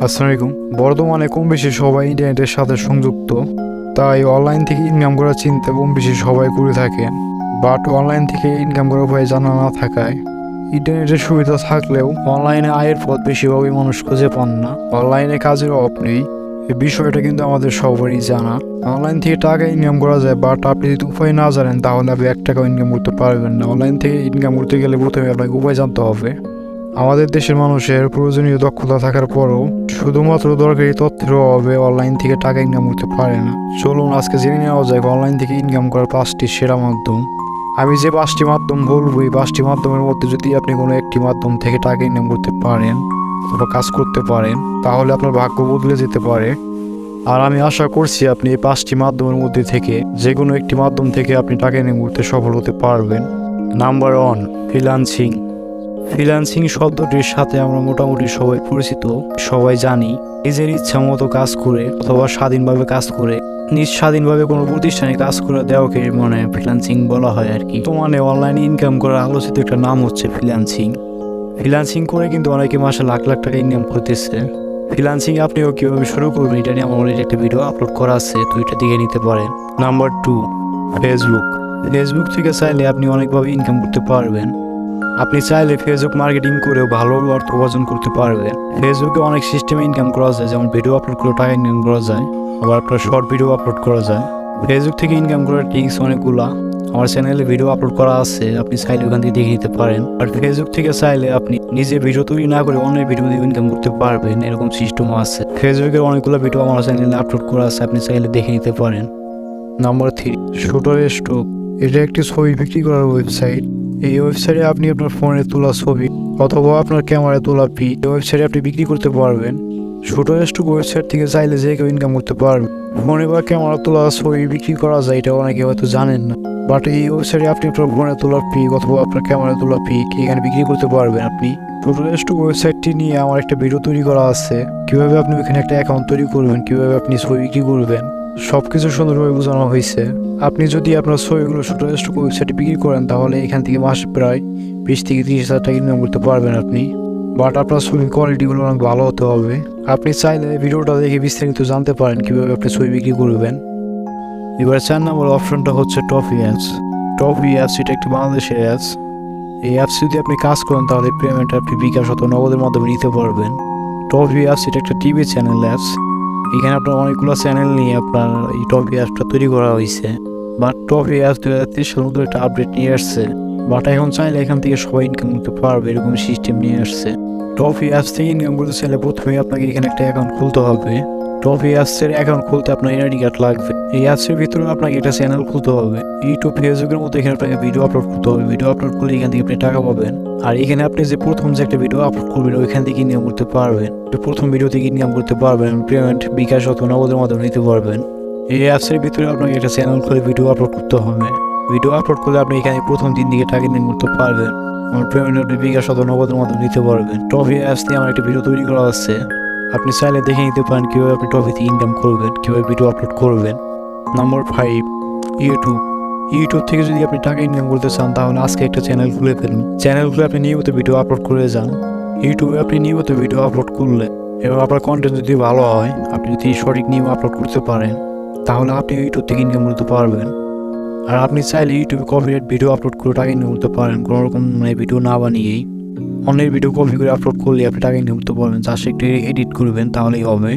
আসসালামু আলাইকুম। বর্তমানে কম বেশি সবাই ইন্টারনেটের সাথে সংযুক্ত, তাই অনলাইন থেকে ইনকাম করার চিন্তা কম বেশি সবাই করে থাকে। বাট অনলাইন থেকে ইনকাম করার উপায় জানা না থাকায় ইন্টারনেটের সুবিধা থাকলেও অনলাইনে আয়ের পথ বেশিরভাগই মানুষ খুঁজে পান না। অনলাইনে কাজের অভাব নেই, এই বিষয়টা কিন্তু আমাদের সবারই জানা। অনলাইন থেকে টাকা ইনকাম করা যায়, বাট আপনি যদি উপায় না জানেন তাহলে আপনি 1 টাকাও ইনকাম করতে পারবেন না। অনলাইন থেকে ইনকাম করতে গেলে প্রথমে আপনাকে উপায় জানতে হবে। আমাদের দেশের মানুষের প্রয়োজনীয় দক্ষতা থাকার পরও শুধুমাত্র দরকারি তথ্যের অভাবে অনলাইন থেকে টাকা ইনকাম করতে পারে না। চলুন আজকে জেনে নেওয়া যায় অনলাইন থেকে ইনকাম করার 5টি সেরা মাধ্যম। আমি যে 5টি মাধ্যম বলবো, এই 5টি মাধ্যমের মধ্যে যদি আপনি কোনো একটি মাধ্যম থেকে টাকা ইনকাম করতে পারেন অথবা কাজ করতে পারেন, তাহলে আপনার ভাগ্য বদলে যেতে পারে। আর আমি আশা করছি আপনি এই 5টি মাধ্যমের মধ্যে থেকে যে কোনো একটি মাধ্যম থেকে আপনি টাকা ইনকাম করতে সফল হতে পারবেন। Number 1, freelancing. ফ্রিল্যান্সিং শব্দটির সাথে আমরা মোটামুটি সবাই পরিচিত, সবাই জানি। নিজের ইচ্ছা মতো কাজ করে অথবা স্বাধীনভাবে কাজ করে, নিজ স্বাধীনভাবে কোনো প্রতিষ্ঠানে কাজ করে দেওয়াকে মানে ফ্রিল্যান্সিং বলা হয় আর কি। তো মানে অনলাইনে ইনকাম করার আলোচিত একটা নাম হচ্ছে ফ্রিল্যান্সিং। ফ্রিল্যান্সিং করে কিন্তু অনেকে মাসে লাখ লাখ টাকা ইনকাম করতেছে। ফ্রিল্যান্সিং আপনিও কীভাবে শুরু করবেন এটা নিয়ে আমার অলরেডি একটা ভিডিও আপলোড করা আছে, তো এটা দিকে নিতে পারেন। Number 2, Facebook. ফেসবুক থেকে চাইলে আপনি অনেকভাবে ইনকাম করতে পারবেন। আপনি চাইলে ফেসবুক মার্কেটিং করেও ভালো অর্থ উপার্জন করতে পারবেন। ফেসবুকে অনেক সিস্টেমে ইনকাম করা যায়, যেমন ভিডিও আপলোড করে টাকা ইনকাম করা যায়, আবার একটা শর্ট ভিডিও আপলোড করা যায়। ফেসবুক থেকে ইনকাম করার ট্রিক্স অনেকগুলা আমার চ্যানেলে ভিডিও আপলোড করা আছে, আপনি চাইলে ওখান থেকে দেখে নিতে পারেন। আর ফেসবুক থেকে চাইলে আপনি নিজে ভিডিও তৈরি না করে অন্য ভিডিও দিয়ে ইনকাম করতে পারবেন, এরকম সিস্টেম আছে। ফেসবুকের অনেকগুলো ভিডিও আমার চ্যানেলে আপলোড করা আছে, আপনি চাইলে দেখে নিতে পারেন। নাম্বার 3, শুটারস্টক। এটা একটি ছবি বিক্রি করার ওয়েবসাইট। এই ওয়েবসাইটে আপনি আপনার ফোনে তোলা ছবি অথবা আপনার ক্যামেরায় তোলা পিক এই ওয়েবসাইটে আপনি বিক্রি করতে পারবেন। শুটারস্টক ওয়েবসাইট থেকে চাইলে যে কেউ ইনকাম করতে পারবে। ফোনে বা ক্যামেরা তোলা ছবি বিক্রি করা যায়, এটা অনেকে হয়তো জানেন না। বাট এই ওয়েবসাইটে আপনি আপনার ফোনে তোলা পিক অথবা আপনার ক্যামেরায় তোলা পিক এখানে বিক্রি করতে পারবেন আপনি। শুটারস্টক ওয়েবসাইটটি নিয়ে আমার একটা ভিডিও তৈরি করা আছে, কীভাবে আপনি ওখানে একটা অ্যাকাউন্ট তৈরি করবেন, কীভাবে আপনি ছবি বিক্রি করবেন, সবকিছু সুন্দরভাবে বোঝানো হয়েছে। আপনি যদি আপনার ছবিগুলো শুটারস্টক ওয়েবসাইটে বিক্রি করেন তাহলে এখান থেকে মাসে প্রায় 20 থেকে 30 হাজার টাকা ইনকাম করতে পারবেন আপনি। বাট আপনার ছবির কোয়ালিটিগুলো অনেক ভালো হতে হবে। আপনি চাইলে ভিডিওটা দেখে বিস্তারিত জানতে পারেন কীভাবে আপনি ছবি বিক্রি করবেন। এবার 4 নম্বর অপশনটা হচ্ছে টফি অ্যাপস। টফি অ্যাপস এটা একটি বাংলাদেশের অ্যাপস। এই অ্যাপস যদি আপনি কাজ করেন তাহলে পেমেন্ট আপনি বিকাশ অথবা নগদের মাধ্যমে নিতে পারবেন। টফি অ্যাপস এটা একটা টিভি চ্যানেল অ্যাপস। এখানে আপনার অনেকগুলো চ্যানেল নিয়ে আপনার এই টফি অ্যাপসটা তৈরি করা হয়েছে। বাট টফি অ্যাপস 2023 সালের মধ্যে একটা আপডেট নিয়ে আসছে, বাট এখন চাইলে এখান থেকে সবাই ইনকাম করতে পারবে, এরকম সিস্টেম নিয়ে আসছে। টফি অ্যাপস থেকে ইনকাম করতে চাইলে প্রথমে আপনাকে এখানে একটা অ্যাকাউন্ট খুলতে হবে। টফি অ্যাপসের অ্যাকাউন্ট খুলতে আপনার এনআইডি কার্ড লাগবে। এই অ্যাপসের ভিতরে আপনাকে একটা চ্যানেল খুলতে হবে। ইউটিউব ফেসবুকের মধ্যে এখানে আপনাকে ভিডিও আপলোড করতে হবে। ভিডিও আপলোড করলে এখান থেকে আপনি টাকা পাবেন। আর এখানে আপনি যে প্রথম যে একটা ভিডিও আপলোড করবেন ওইখান থেকে ইনকাম করতে পারবেন। প্রথম ভিডিও থেকে ইনকাম করতে পারবেন, পেমেন্ট বিকাশ অথবা নগদের মাধ্যমে নিতে পারবেন। এই অ্যাপসের ভিতরে আপনাকে একটা চ্যানেল খুলে ভিডিও আপলোড করতে হবে। ভিডিও আপলোড করলে আপনি এখানে প্রথম 3 দিকে টাকা ইনকাম করতে পারবেন। আমার পেমেন্ট আপনি বিকাশ অথবা নগদের মাধ্যমে নিতে পারবেন। টফি অ্যাপস দিয়ে আমার একটা ভিডিও তৈরি করা আছে, আপনি চাইলে দেখে নিতে পারেন কীভাবে আপনি টফি থেকে ইনকাম করবেন, কীভাবে ভিডিও আপলোড করবেন। Number 5, YouTube. ইউটিউব থেকে যদি আপনি টাকা ইনকাম করতে চান তাহলে আজকে একটা চ্যানেল খুলে ফেলুন। চ্যানেল খুলে আপনি নিয়মিত ভিডিও আপলোড করে যান। ইউটিউবে আপনি নিয়মিত ভিডিও আপলোড করলে এবং আপনার কন্টেন্ট যদি ভালো হয়, আপনি যদি সঠিক নিয়ম আপলোড করতে পারেন তাহলে আপনি ইউটিউব থেকে ইনকাম করতে পারবেন। আর আপনি চাইলে ইউটিউবে কপিরাইট ভিডিও আপলোড করে টাকা ইনকাম করতে পারেন, কোনো রকম ভিডিও না বানিয়েই। অন্যের ভিডিও কপি করে আপলোড করলে আপনি টাকা ইনকাম করতে পারবেন, যা সে একটু এডিট করবেন তাহলেই হবে।